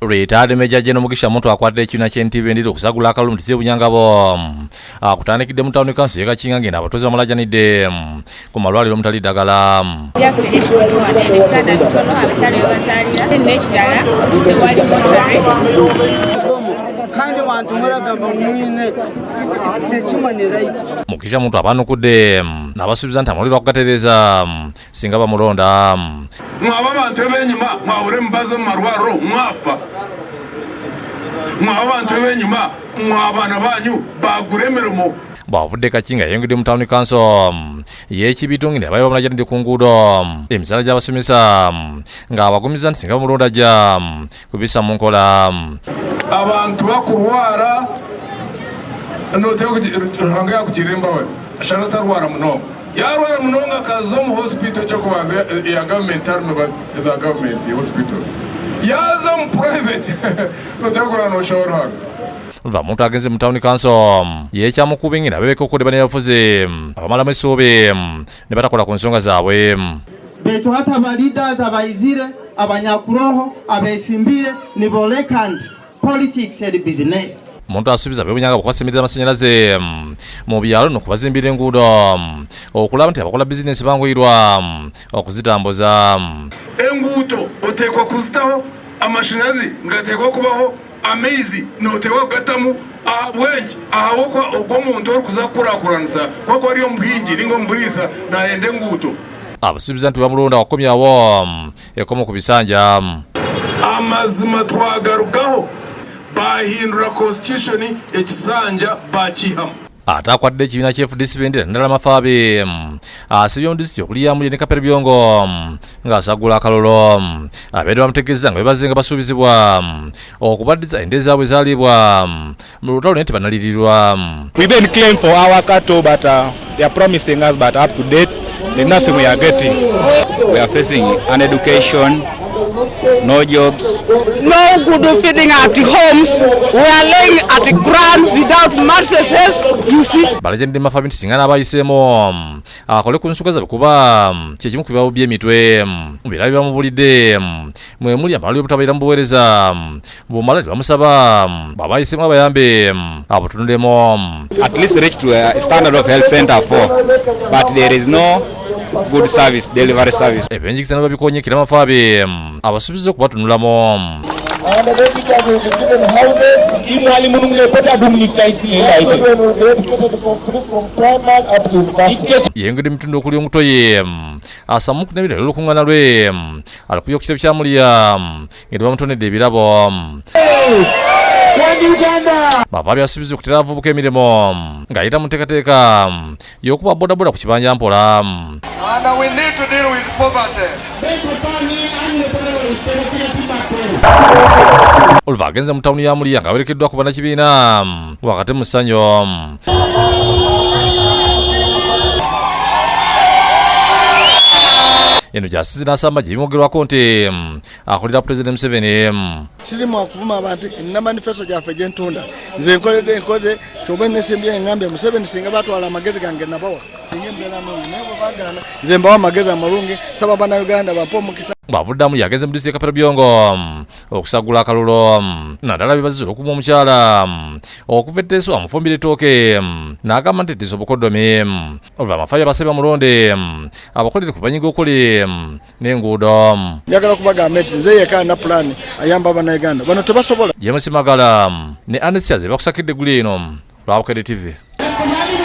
Retired Major General Mugisha Muntu akwatira ekibiina ky'entibe ndiro okusagula akalulu mutize bunyangabo akutandikidde mu Town Council y'Ekakinga ngenda abatuuze bamulajanidde ku malwaliro omutali ddagala. Mugisha Muntu abanukudde n'abasuubiza nti amawulire okugatereeza singa bamulonda. Mwaba abantu b'enyuma mwabure mubaze mu marwaro mwafa. Mwaba abantu b'enyuma mwabana banyu bagura emirimo. Bwavudde Kakinga yayongedde mu Town Council y'Ekibitungi ne bayo bamulajanidde ku nguudo emisaala gy'abasomesa ng'abagumiza nti singa bamulonda ajja kubissa mu nkola. Abantu bakurwara ruhanga yakugira embabazi ashaka atarwara munonga yarwara munonga akaza mu hospital cyo kubanza ya government armebazi za government hospital yaza mu private notakora no shawara. Muntu agenze mu Town Council y'Ekyamukubingira abebeka okudeba n'abafuzi abamala mu essuubi ne batakola ku nsonga zaabwe. Beto hata ba leaders abayizire abanyakuroho abesimbire nibolekandi politics and business. Muntu asuubiza bebunyanga okukwasimiza amasanyalaze mu byalo n'okubazimbira enguudo okulaba nti abakola bizinesi banguyirwa okuzitambuza. Enguudo oteekwa kuzitaho, amashanyarazi ngateekwa kubaho, amaizi noteekwa kugatamu bwengi ahawokwa ogw'omuntu orikuza kukurakuranisa kwako ariyo muhingi ninga omuburiisa nayenda enguudo. Abasuubiza nti bamulonda wakomyawo ekomo ku bisanja. Amazima twagarukaho bahindura constitution ekisanja bakihamu. Atakwadde ekibiina ky'FDC bendera Nandala Mafabi asibye omudisiti okuliyamulye ne Kapere Byongo ng'asagula akalulu. Abeera bamutegeeza nga bebazenga basuubizibwa okubaddiza ende zaabwe zaalibwa mu lutalo naye tebanalirirwa. We been claim for our cattle but they are promising us but up to date the nothing we are getting. We are facing uneducation, no jobs, no good feeding at the homes. We are laying at the ground without mattresses. You see, Balajanidde Mafabi nti singa n'abayiseemu akole ku nsuka zaabwe kuba kyekimu ku bibabu by'emitwe mu birabi bamubulidde mwe muli amalwaliro obutabeera mu buweereza bw'omala tebamusaba babayiseemu abayambe abutunulemu. at least reach to a standard of health center for, but there is no good service, delivery service. Ebyenjigisa ne babikoonyekera Mafabi abasuubiza okubatunulamu. And the refugees will be given houses. Everyone will be educated for free from primary up to university. Yengedde Mitundu okuli omutoye asamuku n'ebirala olukuŋŋaana lwe alikuya ku kitebe kya Mulya ng'edde bamutonedde ebirabo. Mafabi asuubiza okutera abavubuka emirimu ng'ayita mu nteekateeka y'okuba bodaboda ku kibanja mpola. And we need to deal with poverty. Oluva agenze mu tawuni ya Mulya ng'awerekeddwa ku bannakibiina wakati mu ssanyu. Eno gy'asize n'asamba gye bimwogerwako nti akolera Pulezidenti Museveni. Sirimu akuvuma abantu na manifesto gyaffe gye ntunda nze nkoledde nkoze kyoba nesimbye ngambye Museveni singa batwala amagezi gange nabawa singa embeera nungi naye bwe bagaana nze mbawa amagezi amalungi saba bannayuganda bampe omukisa. Bw'avuddamu yagenze mu disitulikiti Kapere Byongo okusagula akalulu. Nandala bibazizira okuba omukyala okuva etteeso amufumbira ettooke n'agamba nti etteeso obukoddomi. Oluva Mafabi abasabye bamulonde abakolere ku banyiga okuli n'enguudo. Njagala kubagamba nti nze yekka na pulaani ayamba bannayuganda bano tebasobola. James Magala ne Anisia ze bakusakidde eggulu eno lwa Bukedde TV.